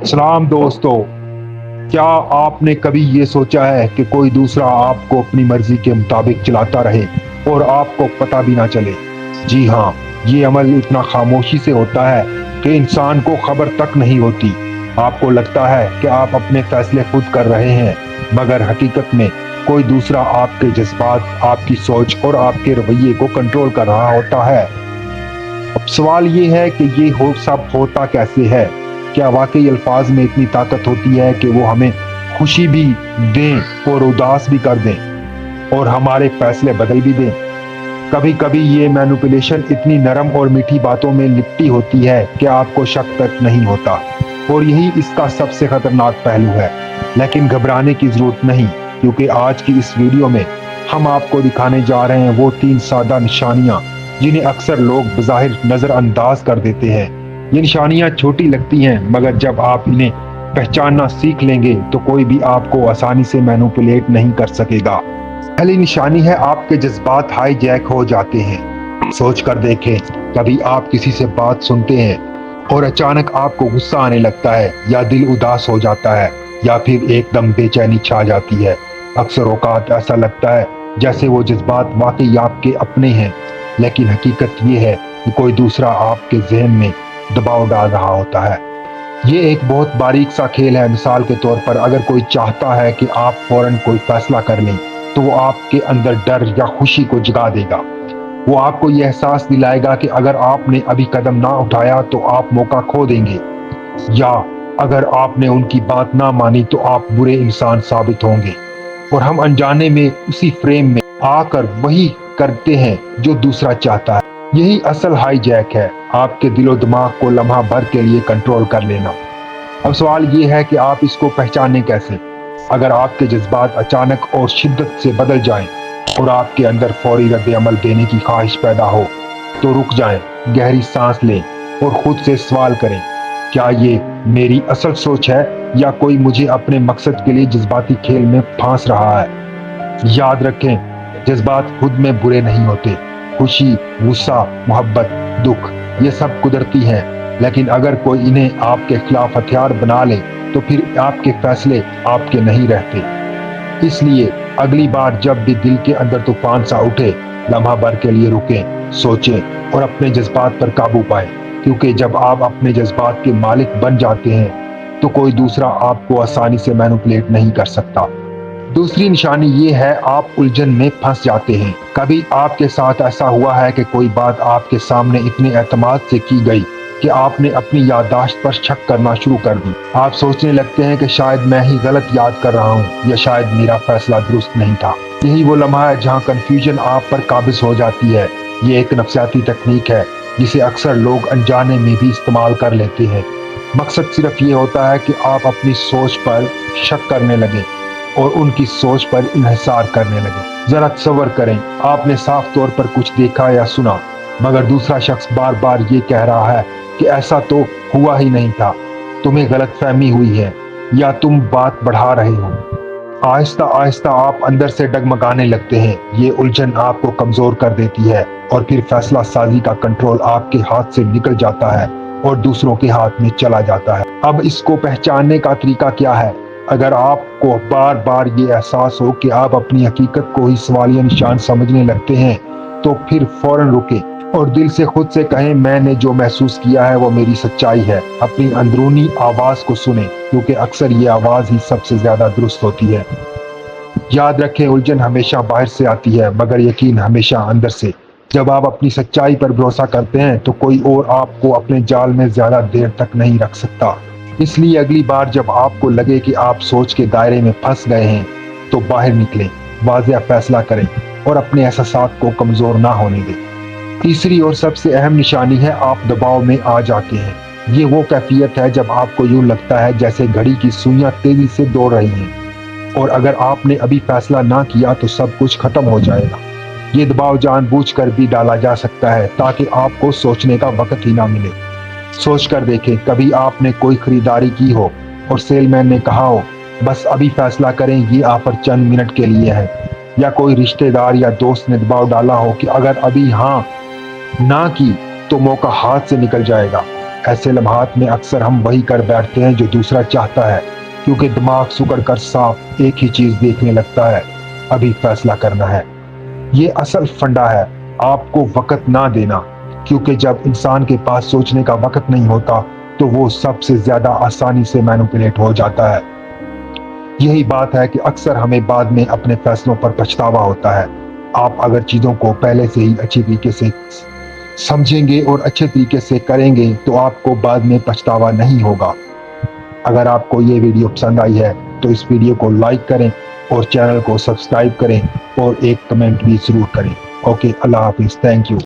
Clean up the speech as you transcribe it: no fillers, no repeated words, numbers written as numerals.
सलाम दोस्तों। क्या आपने कभी ये सोचा है कि कोई दूसरा आपको अपनी मर्जी के मुताबिक चलाता रहे और आपको पता भी ना चले? जी हाँ, ये अमल इतना खामोशी से होता है कि इंसान को खबर तक नहीं होती। आपको लगता है कि आप अपने फैसले खुद कर रहे हैं, मगर हकीकत में कोई दूसरा आपके जज्बात, आपकी सोच और आपके रवैये को कंट्रोल कर रहा होता है। अब सवाल ये है कि ये सब होता कैसे है? क्या वाकई अल्फाज में इतनी ताकत होती है कि वो हमें खुशी भी दें और उदास भी कर दें और हमारे फैसले बदल भी दें? कभी कभी ये मैनिपुलेशन इतनी नरम और मीठी बातों में लिपटी होती है कि आपको शक तक नहीं होता, और यही इसका सबसे खतरनाक पहलू है। लेकिन घबराने की जरूरत नहीं, क्योंकि आज की इस वीडियो में हम आपको दिखाने जा रहे हैं वो 3 सादा निशानियां जिन्हें अक्सर लोग बज़ाहिर नजरअंदाज कर देते हैं। ये निशानियां छोटी लगती हैं, मगर जब आप इन्हें पहचानना सीख लेंगे तो कोई भी आपको आसानी से मैनिपुलेट नहीं कर सकेगा। पहली निशानी है, आपके जज्बात हाईजैक हो जाते हैं। सोच कर देखें, कभी आप किसी से बात सुनते हैं और अचानक आपको गुस्सा आने लगता है, या दिल उदास हो जाता है, या फिर एकदम बेचैनी छा जाती है। अक्सर औकात ऐसा लगता है जैसे वो जज्बात वाकई आपके अपने हैं, लेकिन हकीकत ये है कि कोई दूसरा आपके जहन में दबाव डाल रहा होता है। ये एक बहुत बारीक सा खेल है। मिसाल के तौर पर, अगर कोई चाहता है कि आप फौरन कोई फैसला कर लें, तो वो आपके अंदर डर या खुशी को जगा देगा। वो आपको ये एहसास दिलाएगा कि अगर आपने अभी कदम ना उठाया तो आप मौका खो देंगे, या अगर आपने उनकी बात ना मानी तो आप बुरे इंसान साबित होंगे। और हम अनजाने में उसी फ्रेम में आकर वही करते हैं जो दूसरा चाहता है। यही असल हाईजैक है, आपके दिलो दिमाग को लम्हा भर के लिए कंट्रोल कर लेना। अब सवाल ये है कि आप इसको पहचानें कैसे? अगर आपके जज्बात अचानक और शिद्दत से बदल जाएं और आपके अंदर फौरी रद्द अमल देने की ख्वाहिश पैदा हो, तो रुक जाएं, गहरी सांस लें और खुद से सवाल करें, क्या ये मेरी असल सोच है या कोई मुझे अपने मकसद के लिए जज्बाती खेल में फांस रहा है? याद रखें, जज्बात खुद में बुरे नहीं होते। खुशी, गुस्सा, मोहब्बत, दुख, ये सब कुदरती हैं, लेकिन अगर कोई इन्हें आपके खिलाफ हथियार बना ले तो फिर आपके फैसले आपके नहीं रहते। इसलिए अगली बार जब भी दिल के अंदर तूफान सा उठे, लम्हा भर के लिए रुकें, सोचें और अपने जज्बात पर काबू पाएं, क्योंकि जब आप अपने जज्बात के मालिक बन जाते हैं तो कोई दूसरा आपको आसानी से मैनिपुलेट नहीं कर सकता। दूसरी निशानी ये है, आप उलझन में फंस जाते हैं। कभी आपके साथ ऐसा हुआ है कि कोई बात आपके सामने इतने एतमाद से की गई कि आपने अपनी याददाश्त पर शक करना शुरू कर दी। आप सोचने लगते हैं कि शायद मैं ही गलत याद कर रहा हूँ, या शायद मेरा फैसला दुरुस्त नहीं था। यही वो लम्हा है जहाँ कंफ्यूजन आप पर काबिज हो जाती है। ये एक नफ्सियाती तकनीक है जिसे अक्सर लोग अनजाने में भी इस्तेमाल कर लेते हैं। मकसद सिर्फ ये होता है कि आप अपनी सोच पर शक करने लगे और उनकी सोच पर इन्हिसार करने लगे। जरा तसव्वुर करें, आपने साफ तौर पर कुछ देखा या सुना, मगर दूसरा शख्स बार बार ये कह रहा है कि ऐसा तो हुआ ही नहीं था, तुम्हें गलतफहमी हुई है, या तुम बात बढ़ा रहे हो। आहिस्ता आहिस्ता आप अंदर से डगमगाने लगते हैं। ये उलझन आपको कमजोर कर देती है और फिर फैसला साजी का कंट्रोल आपके हाथ से निकल जाता है और दूसरों के हाथ में चला जाता है। अब इसको पहचानने का तरीका क्या है? अगर आपको बार बार ये एहसास हो कि आप अपनी हकीकत को ही सवालिया निशान समझने लगते हैं, तो फिर फौरन रुके और दिल से खुद से कहें, मैंने जो महसूस किया है वो मेरी सच्चाई है। अपनी अंदरूनी आवाज को सुने, क्योंकि अक्सर ये आवाज ही सबसे ज्यादा दुरुस्त होती है। याद रखें, उलझन हमेशा बाहर से आती है, मगर यकीन हमेशा अंदर से। जब आप अपनी सच्चाई पर भरोसा करते हैं तो कोई और आपको अपने जाल में ज्यादा देर तक नहीं रख सकता। इसलिए अगली बार जब आपको लगे कि आप सोच के दायरे में फंस गए हैं, तो बाहर निकलें, वाज़ेह फैसला करें और अपने एहसासात को कमजोर ना होने दें। तीसरी और सबसे अहम निशानी है, आप दबाव में आ जाते हैं। ये वो कैफियत है जब आपको यूं लगता है जैसे घड़ी की सुइयां तेजी से दौड़ रही हैं, और अगर आपने अभी फैसला ना किया तो सब कुछ खत्म हो जाएगा। ये दबाव जानबूझकर भी डाला जा सकता है ताकि आपको सोचने का वक्त ही ना मिले। सोच कर देखें, कभी आपने कोई खरीदारी की हो और सेलमैन ने कहा हो, बस अभी फैसला करें, ये ऑफर चंद मिनट के लिए है। या कोई रिश्तेदार या दोस्त ने दबाव डाला हो कि अगर अभी हाँ ना की तो मौका हाथ से निकल जाएगा। ایسے لمحات میں اکثر ہم وہی کر بیٹھتے ہیں جو دوسرا چاہتا ہے، کیونکہ دماغ سکڑ کر صاف ایک ہی چیز دیکھنے لگتا ہے، ابھی فیصلہ کرنا ہے۔ یہ اصل فنڈا ہے، آپ کو وقت نہ دینا، کیونکہ جب انسان کے پاس سوچنے کا وقت نہیں ہوتا تو وہ سب سے زیادہ آسانی سے مینوپولیٹ ہو جاتا ہے۔ یہی بات ہے کہ اکثر ہمیں بعد میں اپنے فیصلوں پر پچھتاوا ہوتا ہے۔ آپ اگر چیزوں کو پہلے سے ہی اچھی طریقے سے سمجھیں گے اور اچھے طریقے سے کریں گے تو آپ کو بعد میں پچھتاوا نہیں ہوگا۔ اگر آپ کو یہ ویڈیو پسند آئی ہے تو اس ویڈیو کو لائک کریں اور چینل کو سبسکرائب کریں اور ایک کمنٹ بھی ضرور کریں۔ اوکے، اللہ حافظ، تھینک یو۔